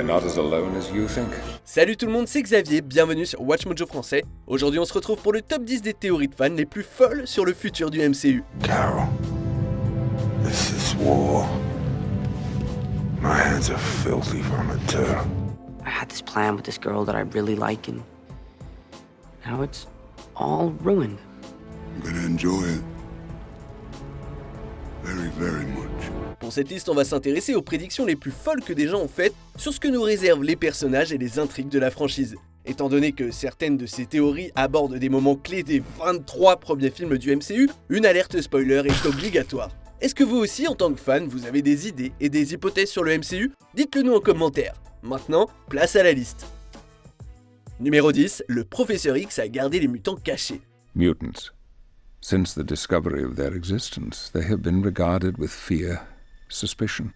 not as alone as you think. Salut tout le monde, c'est Xavier, bienvenue sur Watch Mojo français. Aujourd'hui on se retrouve pour le top 10 des théories de fans les plus folles sur le futur du MCU. Carol, this is war. My hands are filthy from it too. I had this plan with this girl that I really like and now it's all ruined. I'm gonna enjoy it. Very, very much. Pour cette liste, on va s'intéresser aux prédictions les plus folles que des gens ont faites sur ce que nous réservent les personnages et les intrigues de la franchise. Étant donné que certaines de ces théories abordent des moments clés des 23 premiers films du MCU, une alerte spoiler est obligatoire. Est-ce que vous aussi, en tant que fan, vous avez des idées et des hypothèses sur le MCU? Dites-le nous en commentaire. Maintenant, place à la liste. Numéro 10, le Professeur X a gardé les mutants cachés. Mutants. Since the discovery of their existence, they have been regarded with fear, suspicion,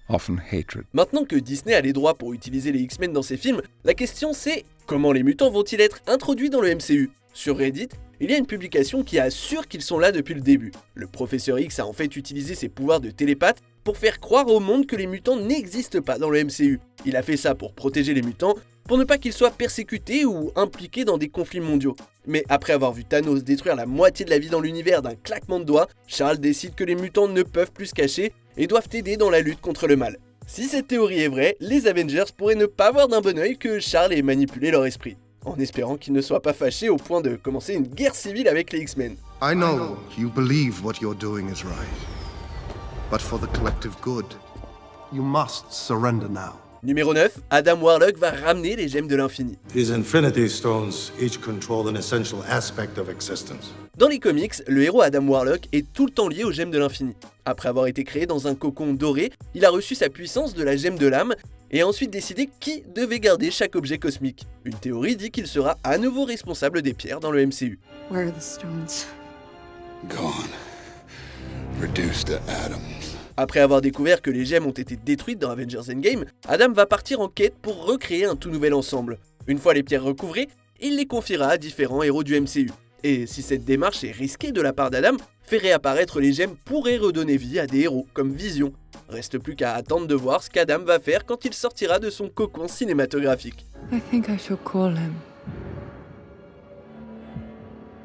often hatred. Maintenant que Disney a les droits pour utiliser les X-Men dans ses films, la question c'est comment les mutants vont-ils être introduits dans le MCU? Sur Reddit, il y a une publication qui assure qu'ils sont là depuis le début. Le Professeur X a en fait utilisé ses pouvoirs de télépathe pour faire croire au monde que les mutants n'existent pas dans le MCU. Il a fait ça pour protéger les mutants, pour ne pas qu'ils soient persécutés ou impliqués dans des conflits mondiaux. Mais après avoir vu Thanos détruire la moitié de la vie dans l'univers d'un claquement de doigts, Charles décide que les mutants ne peuvent plus se cacher et doivent aider dans la lutte contre le mal. Si cette théorie est vraie, les Avengers pourraient ne pas voir d'un bon œil que Charles ait manipulé leur esprit, en espérant qu'ils ne soient pas fâchés au point de commencer une guerre civile avec les X-Men. I know you believe what you're doing is right, but for the collective good, you must surrender now. Numéro 9, Adam Warlock va ramener les gemmes de l'infini. These Infinity Stones each control an essential aspect of existence. Dans les comics, le héros Adam Warlock est tout le temps lié aux gemmes de l'infini. Après avoir été créé dans un cocon doré, il a reçu sa puissance de la gemme de l'âme et a ensuite décidé qui devait garder chaque objet cosmique. Une théorie dit qu'il sera à nouveau responsable des pierres dans le MCU. Where are the stones? Gone. Reduced to atoms. Après avoir découvert que les gemmes ont été détruites dans Avengers Endgame, Adam va partir en quête pour recréer un tout nouvel ensemble. Une fois les pierres recouvrées, il les confiera à différents héros du MCU. Et si cette démarche est risquée de la part d'Adam, faire réapparaître les gemmes pourrait redonner vie à des héros comme Vision. Reste plus qu'à attendre de voir ce qu'Adam va faire quand il sortira de son cocon cinématographique. I think I shall call him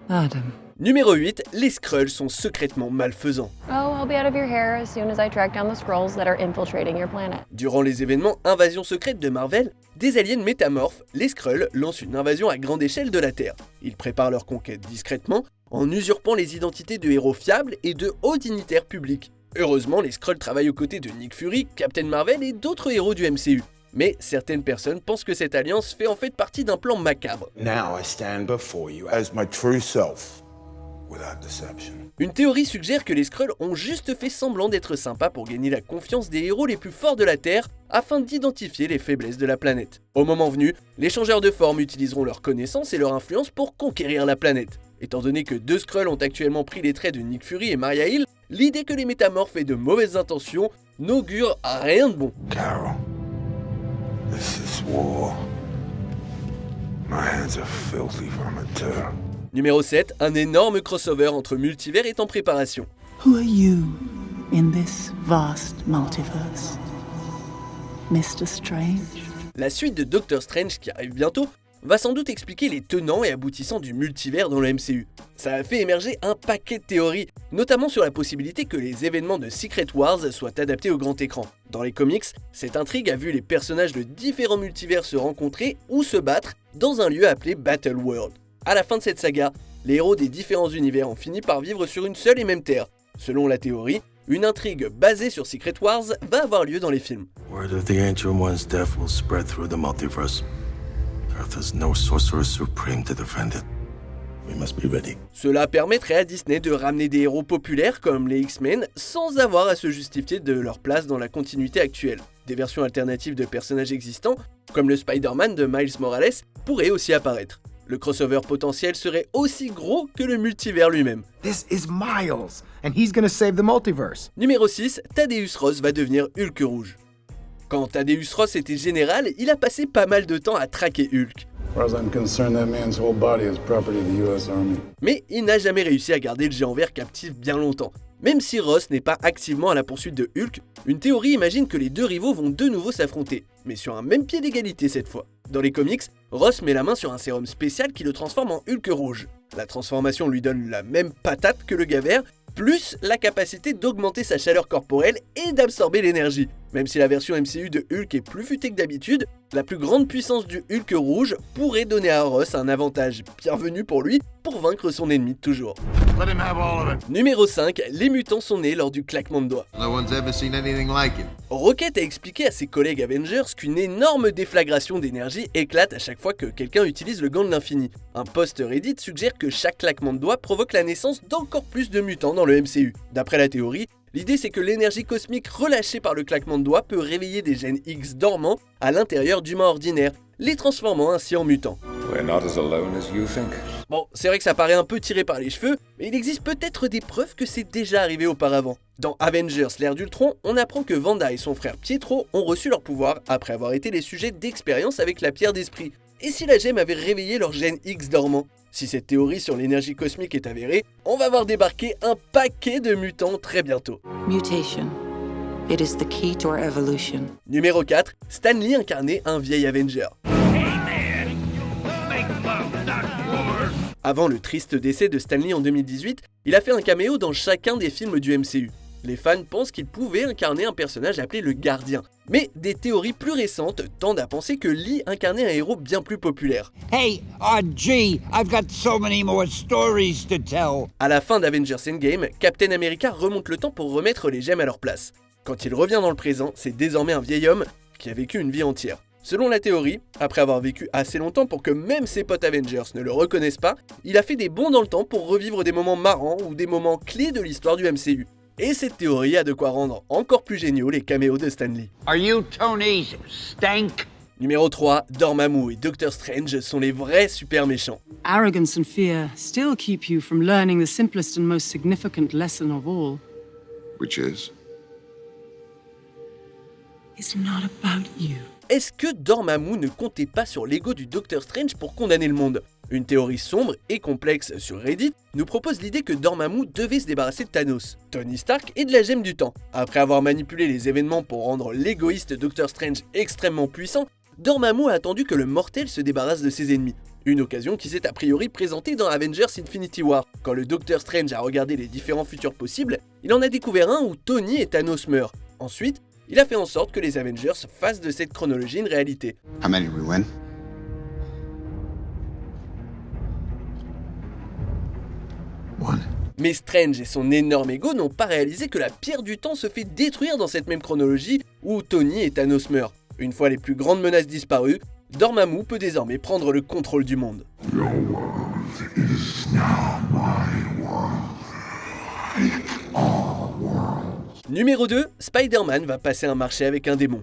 Adam. Numéro 8, les Skrulls sont secrètement malfaisants. Oh, I'll be out of your hair as soon as I track down the Skrulls that are infiltrating your planet. Durant les événements Invasion secrète de Marvel, des aliens métamorphes, les Skrulls, lancent une invasion à grande échelle de la Terre. Ils préparent leur conquête discrètement, en usurpant les identités de héros fiables et de hauts dignitaires publics. Heureusement, les Skrulls travaillent aux côtés de Nick Fury, Captain Marvel et d'autres héros du MCU. Mais certaines personnes pensent que cette alliance fait en fait partie d'un plan macabre. Now I stand before you as my true self, without deception. Une théorie suggère que les Skrulls ont juste fait semblant d'être sympas pour gagner la confiance des héros les plus forts de la Terre afin d'identifier les faiblesses de la planète. Au moment venu, les changeurs de forme utiliseront leurs connaissances et leur influence pour conquérir la planète. Étant donné que deux Skrulls ont actuellement pris les traits de Nick Fury et Maria Hill, l'idée que les métamorphes aient de mauvaises intentions n'augure rien de bon. Carol, this is war. My hands are filthy from it too. Numéro 7, un énorme crossover entre multivers est en préparation. Who are you in this vast multiverse? Mr. Strange? La suite de Doctor Strange qui arrive bientôt va sans doute expliquer les tenants et aboutissants du multivers dans le MCU. Ça a fait émerger un paquet de théories, notamment sur la possibilité que les événements de Secret Wars soient adaptés au grand écran. Dans les comics, cette intrigue a vu les personnages de différents multivers se rencontrer ou se battre dans un lieu appelé Battle World. À la fin de cette saga, les héros des différents univers ont fini par vivre sur une seule et même Terre. Selon la théorie, une intrigue basée sur Secret Wars va avoir lieu dans les films. Word of the Ancient One's death will spread through the multiverse. Earth has no sorcerer supreme to defend it. We must be ready. Cela permettrait à Disney de ramener des héros populaires comme les X-Men sans avoir à se justifier de leur place dans la continuité actuelle. Des versions alternatives de personnages existants, comme le Spider-Man de Miles Morales, pourraient aussi apparaître. Le crossover potentiel serait aussi gros que le multivers lui-même. This is Miles, and he's gonna save the multiverse. Numéro 6, Thaddeus Ross va devenir Hulk rouge. Quand Thaddeus Ross était général, il a passé pas mal de temps à traquer Hulk. As far as I'm concerned, that man's whole body is property of the US Army. Mais il n'a jamais réussi à garder le géant vert captif bien longtemps. Même si Ross n'est pas activement à la poursuite de Hulk, une théorie imagine que les deux rivaux vont de nouveau s'affronter. mais sur un même pied d'égalité cette fois. Dans les comics, Ross met la main sur un sérum spécial qui le transforme en Hulk rouge. La transformation lui donne la même patate que le gars vert, plus la capacité d'augmenter sa chaleur corporelle et d'absorber l'énergie. Même si la version MCU de Hulk est plus futée que d'habitude, la plus grande puissance du Hulk rouge pourrait donner à Ross un avantage bienvenu pour lui pour vaincre son ennemi de toujours. Let him have all of it. Numéro 5, les mutants sont nés lors du claquement de doigts. No one's ever seen anything like it. Rocket a expliqué à ses collègues Avengers qu'une énorme déflagration d'énergie éclate à chaque fois que quelqu'un utilise le gant de l'infini. Un post Reddit suggère que chaque claquement de doigts provoque la naissance d'encore plus de mutants dans le MCU. D'après la théorie, l'idée c'est que l'énergie cosmique relâchée par le claquement de doigts peut réveiller des gènes X dormants à l'intérieur d'humains ordinaires, les transformant ainsi en mutants. We're not as alone as you think. Bon, c'est vrai que ça paraît un peu tiré par les cheveux, mais il existe peut-être des preuves que c'est déjà arrivé auparavant. Dans Avengers l'ère d'Ultron, on apprend que Wanda et son frère Pietro ont reçu leur pouvoir après avoir été les sujets d'expérience avec la pierre d'esprit. Et si la gemme avait réveillé leur gène X dormant? Si cette théorie sur l'énergie cosmique est avérée, on va voir débarquer un paquet de mutants très bientôt. Mutation. It is the key to our evolution. Numéro 4, Stan Lee incarnait un vieil Avenger. Avant le triste décès de Stan Lee en 2018, il a fait un caméo dans chacun des films du MCU. Les fans pensent qu'il pouvait incarner un personnage appelé le Gardien. Mais des théories plus récentes tendent à penser que Lee incarnait un héros bien plus populaire. Hey, gee, I've got so many more stories to tell. À la fin d'Avengers Endgame, Captain America remonte le temps pour remettre les gemmes à leur place. Quand il revient dans le présent, c'est désormais un vieil homme qui a vécu une vie entière. Selon la théorie, après avoir vécu assez longtemps pour que même ses potes Avengers ne le reconnaissent pas, il a fait des bonds dans le temps pour revivre des moments marrants ou des moments clés de l'histoire du MCU. Et cette théorie a de quoi rendre encore plus géniaux les caméos de Stan Lee. Are you Tony's stank? Numéro 3, Dormammu et Doctor Strange sont les vrais super méchants. Arrogance and fear still keep you from learning the simplest and most significant lesson of all. Which is? It's not about you. Est-ce que Dormammu ne comptait pas sur l'ego du Docteur Strange pour condamner le monde? Une théorie sombre et complexe sur Reddit nous propose l'idée que Dormammu devait se débarrasser de Thanos, Tony Stark et de la gemme du temps. Après avoir manipulé les événements pour rendre l'égoïste Doctor Strange extrêmement puissant, Dormammu a attendu que le mortel se débarrasse de ses ennemis. Une occasion qui s'est a priori présentée dans Avengers Infinity War. Quand le Docteur Strange a regardé les différents futurs possibles, il en a découvert un où Tony et Thanos meurent. Ensuite, il a fait en sorte que les Avengers fassent de cette chronologie une réalité. How many did we win? One. Mais Strange et son énorme ego n'ont pas réalisé que la pierre du temps se fait détruire dans cette même chronologie où Tony et Thanos meurent. Une fois les plus grandes menaces disparues, Dormammu peut désormais prendre le contrôle du monde. Your world is now my world. All worlds. Numéro 2, Spider-Man va passer un marché avec un démon.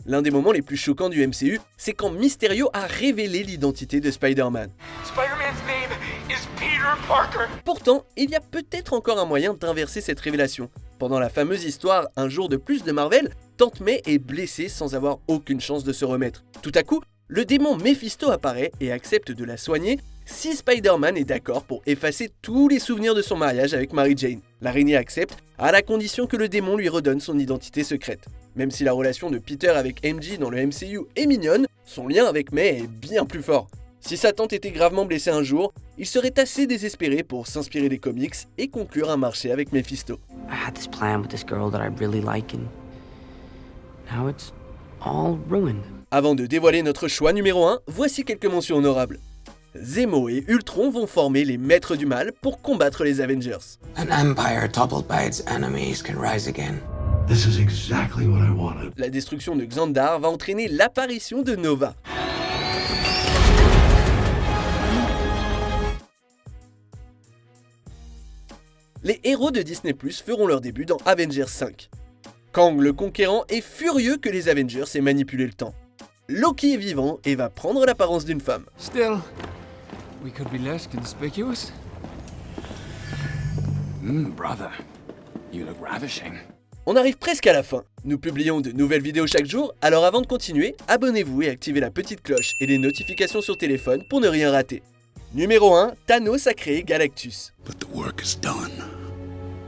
L'un des moments les plus choquants du MCU, c'est quand Mysterio a révélé l'identité de Spider-Man. Spider-Man's name is Peter Parker. Pourtant, il y a peut-être encore un moyen d'inverser cette révélation. Pendant la fameuse histoire Un jour de plus de Marvel, Tante May est blessée sans avoir aucune chance de se remettre. Tout à coup, le démon Mephisto apparaît et accepte de la soigner si Spider-Man est d'accord pour effacer tous les souvenirs de son mariage avec Mary Jane. L'araignée accepte à la condition que le démon lui redonne son identité secrète. Même si la relation de Peter avec MJ dans le MCU est mignonne, son lien avec May est bien plus fort. Si sa tante était gravement blessée un jour, il serait assez désespéré pour s'inspirer des comics et conclure un marché avec Mephisto. I had this plan with this girl that I really like and now it's all ruined. Avant de dévoiler notre choix numéro 1, voici quelques mentions honorables. Zemo et Ultron vont former les maîtres du mal pour combattre les Avengers. An empire toppled by its enemies can rise again. This is exactly what I wanted. La destruction de Xandar va entraîner l'apparition de Nova. Les héros de Disney+ feront leur début dans Avengers 5. Kang le Conquérant est furieux que les Avengers aient manipulé le temps. Loki est vivant et va prendre l'apparence d'une femme. Still, we could be less conspicuous. Brother, you look ravishing. On arrive presque à la fin. Nous publions de nouvelles vidéos chaque jour, alors avant de continuer, abonnez-vous et activez la petite cloche et les notifications sur téléphone pour ne rien rater. Numéro 1, Thanos a créé Galactus. But the work is done.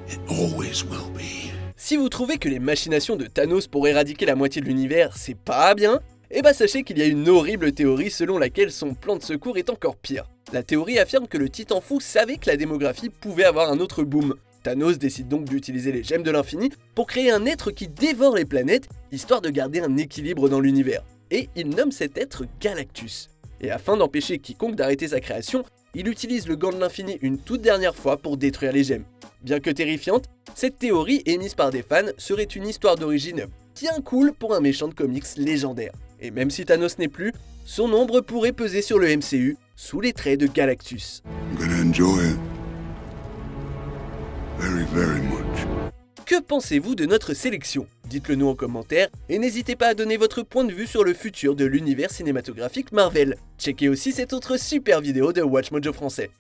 It always will be. Si vous trouvez que les machinations de Thanos pour éradiquer la moitié de l'univers, c'est pas bien, eh bah sachez qu'il y a une horrible théorie selon laquelle son plan de secours est encore pire. La théorie affirme que le Titan fou savait que la démographie pouvait avoir un autre boom. Thanos décide donc d'utiliser les gemmes de l'infini pour créer un être qui dévore les planètes, histoire de garder un équilibre dans l'univers. Et il nomme cet être Galactus. Et afin d'empêcher quiconque d'arrêter sa création, il utilise le gant de l'infini une toute dernière fois pour détruire les gemmes. Bien que terrifiante, cette théorie émise par des fans serait une histoire d'origine bien cool pour un méchant de comics légendaire. Et même si Thanos n'est plus, son ombre pourrait peser sur le MCU sous les traits de Galactus. I'm gonna enjoy it. Very, very much. Que pensez-vous de notre sélection? Dites-le nous en commentaire et n'hésitez pas à donner votre point de vue sur le futur de l'univers cinématographique Marvel. Checkez aussi cette autre super vidéo de WatchMojo français.